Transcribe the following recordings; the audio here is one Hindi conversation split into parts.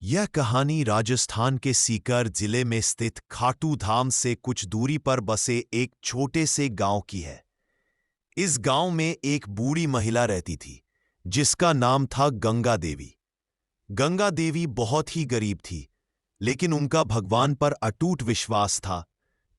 यह कहानी राजस्थान के सीकर जिले में स्थित खाटू धाम से कुछ दूरी पर बसे एक छोटे से गांव की है। इस गांव में एक बूढ़ी महिला रहती थी जिसका नाम था गंगा देवी। गंगा देवी बहुत ही गरीब थी, लेकिन उनका भगवान पर अटूट विश्वास था,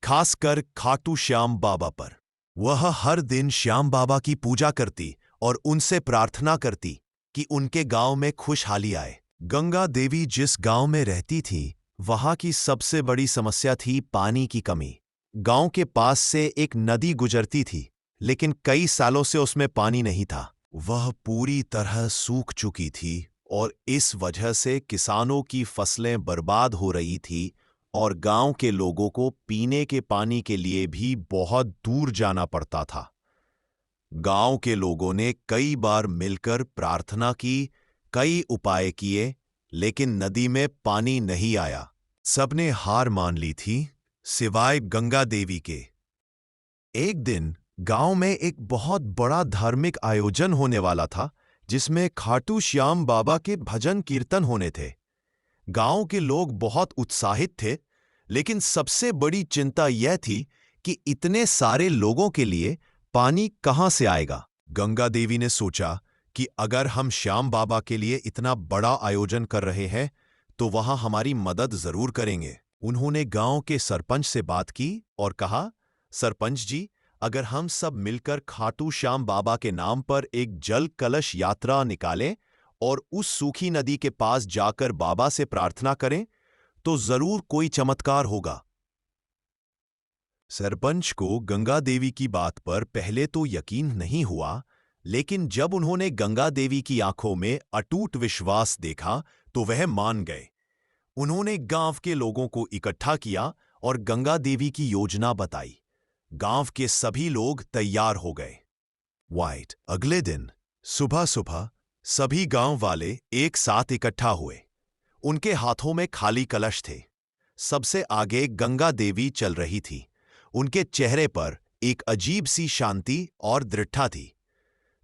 खासकर खाटू श्याम बाबा पर। वह हर दिन श्याम बाबा की पूजा करती और उनसे प्रार्थना करती कि उनके गांव में खुशहाली आए। गंगा देवी जिस गांव में रहती थी, वहां की सबसे बड़ी समस्या थी पानी की कमी। गांव के पास से एक नदी गुजरती थी, लेकिन कई सालों से उसमें पानी नहीं था। वह पूरी तरह सूख चुकी थी और इस वजह से किसानों की फसलें बर्बाद हो रही थी और गांव के लोगों को पीने के पानी के लिए भी बहुत दूर जाना पड़ता था। गांव के लोगों ने कई बार मिलकर प्रार्थना की, कई उपाय किए, लेकिन नदी में पानी नहीं आया। सबने हार मान ली थी, सिवाय गंगा देवी के। एक दिन गांव में एक बहुत बड़ा धार्मिक आयोजन होने वाला था, जिसमें खाटू श्याम बाबा के भजन कीर्तन होने थे। गांव के लोग बहुत उत्साहित थे, लेकिन सबसे बड़ी चिंता यह थी कि इतने सारे लोगों के लिए पानी कहां से आएगा। गंगा देवी ने सोचा कि अगर हम श्याम बाबा के लिए इतना बड़ा आयोजन कर रहे हैं, तो वहां हमारी मदद जरूर करेंगे। उन्होंने गांव के सरपंच से बात की और कहा, सरपंच जी, अगर हम सब मिलकर खाटू श्याम बाबा के नाम पर एक जल कलश यात्रा निकालें और उस सूखी नदी के पास जाकर बाबा से प्रार्थना करें, तो जरूर कोई चमत्कार होगा। सरपंच को गंगा देवी की बात पर पहले तो यकीन नहीं हुआ, लेकिन जब उन्होंने गंगा देवी की आंखों में अटूट विश्वास देखा तो वह मान गए। उन्होंने गांव के लोगों को इकट्ठा किया और गंगा देवी की योजना बताई। गांव के सभी लोग तैयार हो गए। अगले दिन सुबह सुबह सभी गांव वाले एक साथ इकट्ठा हुए। उनके हाथों में खाली कलश थे। सबसे आगे गंगा देवी चल रही थी। उनके चेहरे पर एक अजीब सी शांति और दृढ़ता थी।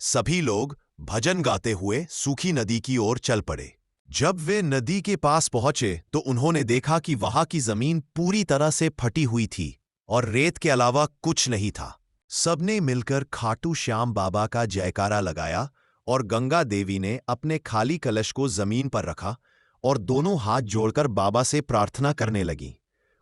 सभी लोग भजन गाते हुए सूखी नदी की ओर चल पड़े। जब वे नदी के पास पहुंचे तो उन्होंने देखा कि वहां की जमीन पूरी तरह से फटी हुई थी और रेत के अलावा कुछ नहीं था। सबने मिलकर खाटू श्याम बाबा का जयकारा लगाया और गंगा देवी ने अपने खाली कलश को जमीन पर रखा और दोनों हाथ जोड़कर बाबा से प्रार्थना करने लगी।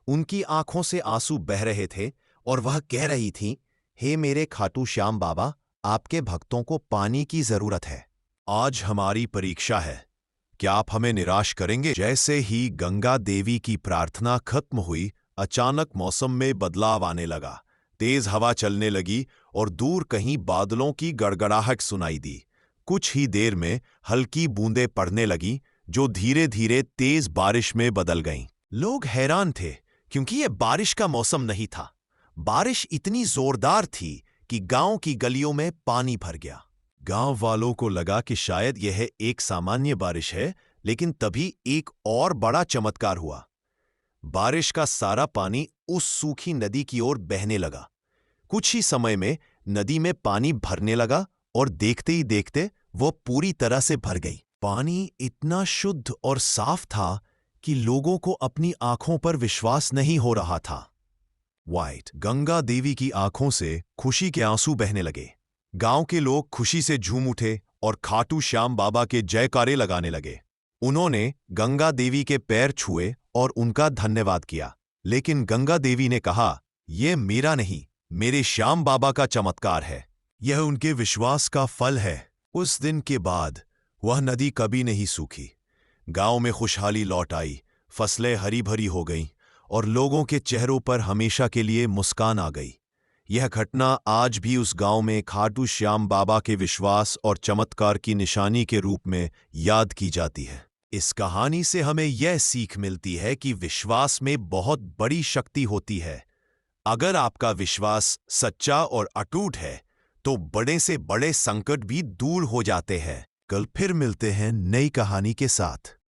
उनकी आंखों से आंसू बह रहे थे और वह कह रही थी, हे मेरे खाटू श्याम बाबा, आपके भक्तों को पानी की जरूरत है। आज हमारी परीक्षा है, क्या आप हमें निराश करेंगे? जैसे ही गंगा देवी की प्रार्थना खत्म हुई, अचानक मौसम में बदलाव आने लगा। तेज हवा चलने लगी और दूर कहीं बादलों की गड़गड़ाहट सुनाई दी। कुछ ही देर में हल्की बूंदें पड़ने लगी, जो धीरे धीरे तेज बारिश में बदल गईं। लोग हैरान थे, क्योंकि यह बारिश का मौसम नहीं था। बारिश इतनी जोरदार थी कि गांव की गलियों में पानी भर गया। गांव वालों को लगा कि शायद यह एक सामान्य बारिश है, लेकिन तभी एक और बड़ा चमत्कार हुआ। बारिश का सारा पानी उस सूखी नदी की ओर बहने लगा। कुछ ही समय में नदी में पानी भरने लगा और देखते ही देखते वो पूरी तरह से भर गई। पानी इतना शुद्ध और साफ था कि लोगों को अपनी आंखों पर विश्वास नहीं हो रहा था। गंगा देवी की आंखों से खुशी के आंसू बहने लगे। गांव के लोग खुशी से झूम उठे और खाटू श्याम बाबा के जयकारे लगाने लगे। उन्होंने गंगा देवी के पैर छुए और उनका धन्यवाद किया। लेकिन गंगा देवी ने कहा, यह मेरा नहीं, मेरे श्याम बाबा का चमत्कार है। यह उनके विश्वास का फल है। उस दिन के बाद वह नदी कभी नहीं सूखी। गांव में खुशहाली लौट आई, फसलें हरी भरी हो गईं और लोगों के चेहरों पर हमेशा के लिए मुस्कान आ गई। यह घटना आज भी उस गांव में खाटू श्याम बाबा के विश्वास और चमत्कार की निशानी के रूप में याद की जाती है। इस कहानी से हमें यह सीख मिलती है कि विश्वास में बहुत बड़ी शक्ति होती है। अगर आपका विश्वास सच्चा और अटूट है, तो बड़े से बड़े संकट भी दूर हो जाते हैं। कल फिर मिलते हैं नई कहानी के साथ।